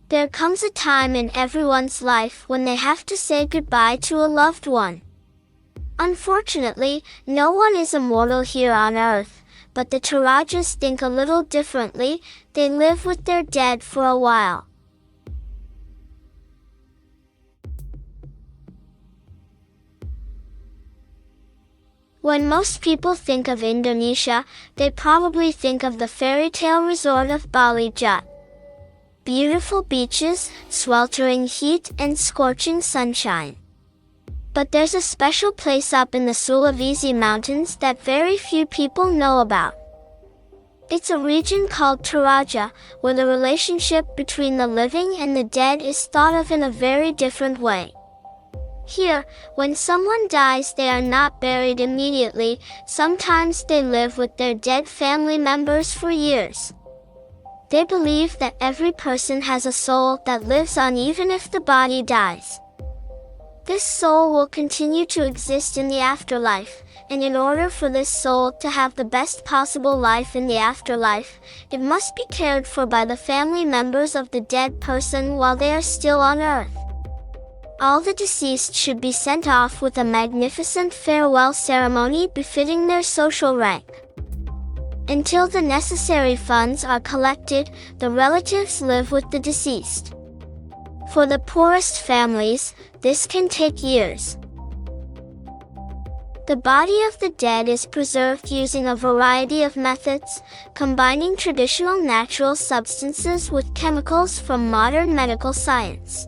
There comes a time in everyone's life when they have to say goodbye to a loved one. Unfortunately, no one is immortal here on Earth, but the Torajas think a little differently. They live with their dead for a while. When most people think of Indonesia, they probably think of the fairy tale resort of Bali Jat. Beautiful beaches, sweltering heat, and scorching sunshine. But there's a special place up in the Sulawesi Mountains that very few people know about. It's a region called Toraja, where the relationship between the living and the dead is thought of in a very different way. Here, when someone dies, they are not buried immediately. Sometimes they live with their dead family members for years. They believe that every person has a soul that lives on even if the body dies. This soul will continue to exist in the afterlife, and in order for this soul to have the best possible life in the afterlife, it must be cared for by the family members of the dead person while they are still on earth. All the deceased should be sent off with a magnificent farewell ceremony befitting their social rank. Until the necessary funds are collected, the relatives live with the deceased. For the poorest families, this can take years. The body of the dead is preserved using a variety of methods, combining traditional natural substances with chemicals from modern medical science.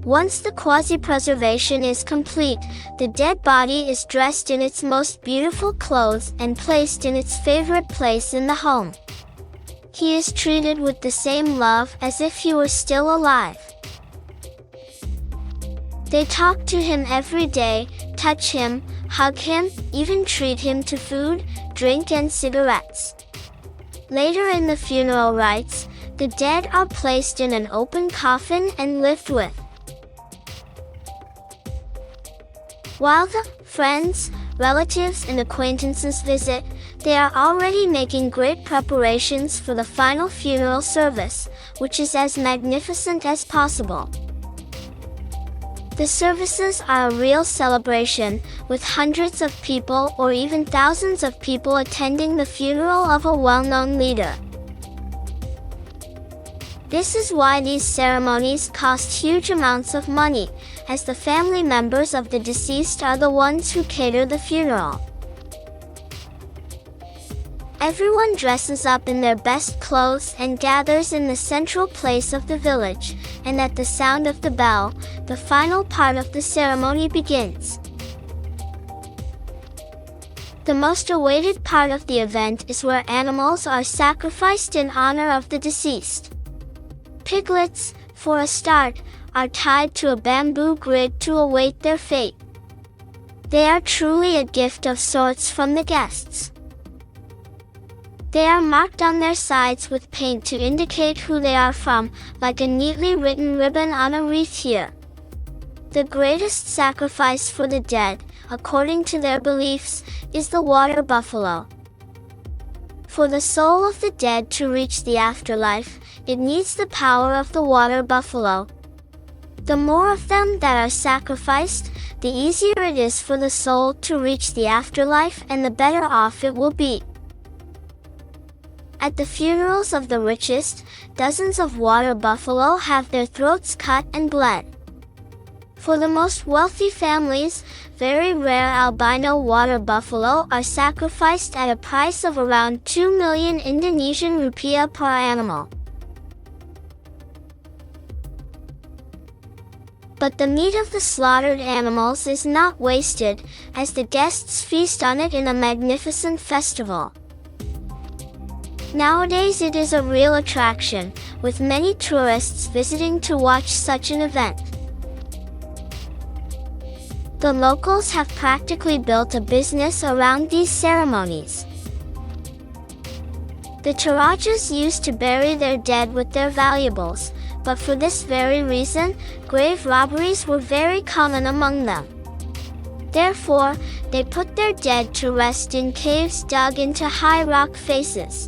Once the quasi-preservation is complete, the dead body is dressed in its most beautiful clothes and placed in its favorite place in the home. He is treated with the same love as if he were still alive. They talk to him every day, touch him, hug him, even treat him to food, drink and cigarettes. Later in the funeral rites, the dead are placed in an open coffin and lived with. While the friends, relatives and acquaintances visit, they are already making great preparations for the final funeral service, which is as magnificent as possible. The services are a real celebration, with hundreds of people or even thousands of people attending the funeral of a well-known leader. This is why these ceremonies cost huge amounts of money, as the family members of the deceased are the ones who cater the funeral. Everyone dresses up in their best clothes and gathers in the central place of the village, and at the sound of the bell, the final part of the ceremony begins. The most awaited part of the event is where animals are sacrificed in honor of the deceased. Piglets, for a start, are tied to a bamboo grid to await their fate. They are truly a gift of sorts from the guests. They are marked on their sides with paint to indicate who they are from, like a neatly written ribbon on a wreath here. The greatest sacrifice for the dead, according to their beliefs, is the water buffalo. For the soul of the dead to reach the afterlife, it needs the power of the water buffalo. The more of them that are sacrificed, the easier it is for the soul to reach the afterlife and the better off it will be. At the funerals of the richest, dozens of water buffalo have their throats cut and bled. For the most wealthy families, very rare albino water buffalo are sacrificed at a price of around 2 million Indonesian rupiah per animal. But the meat of the slaughtered animals is not wasted, as the guests feast on it in a magnificent festival. Nowadays it is a real attraction, with many tourists visiting to watch such an event. The locals have practically built a business around these ceremonies. The Torajas used to bury their dead with their valuables, but for this very reason, grave robberies were very common among them. Therefore, they put their dead to rest in caves dug into high rock faces.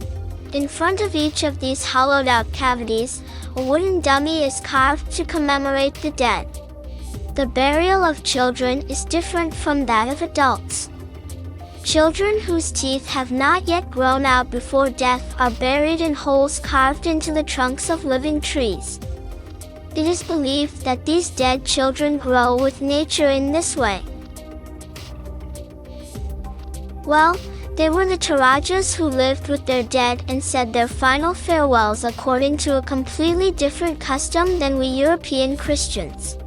In front of each of these hollowed-out cavities a wooden dummy is carved to commemorate the dead. The burial of children is different from that of adults. Children whose teeth have not yet grown out before death are buried in holes carved into the trunks of living trees. It is believed that these dead children grow with nature in this way. Well, they were the Torajas who lived with their dead and said their final farewells according to a completely different custom than we European Christians.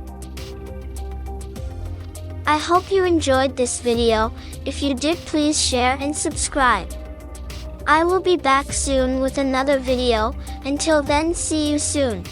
I hope you enjoyed this video. If you did, please share and subscribe. I will be back soon with another video. Until then, see you soon.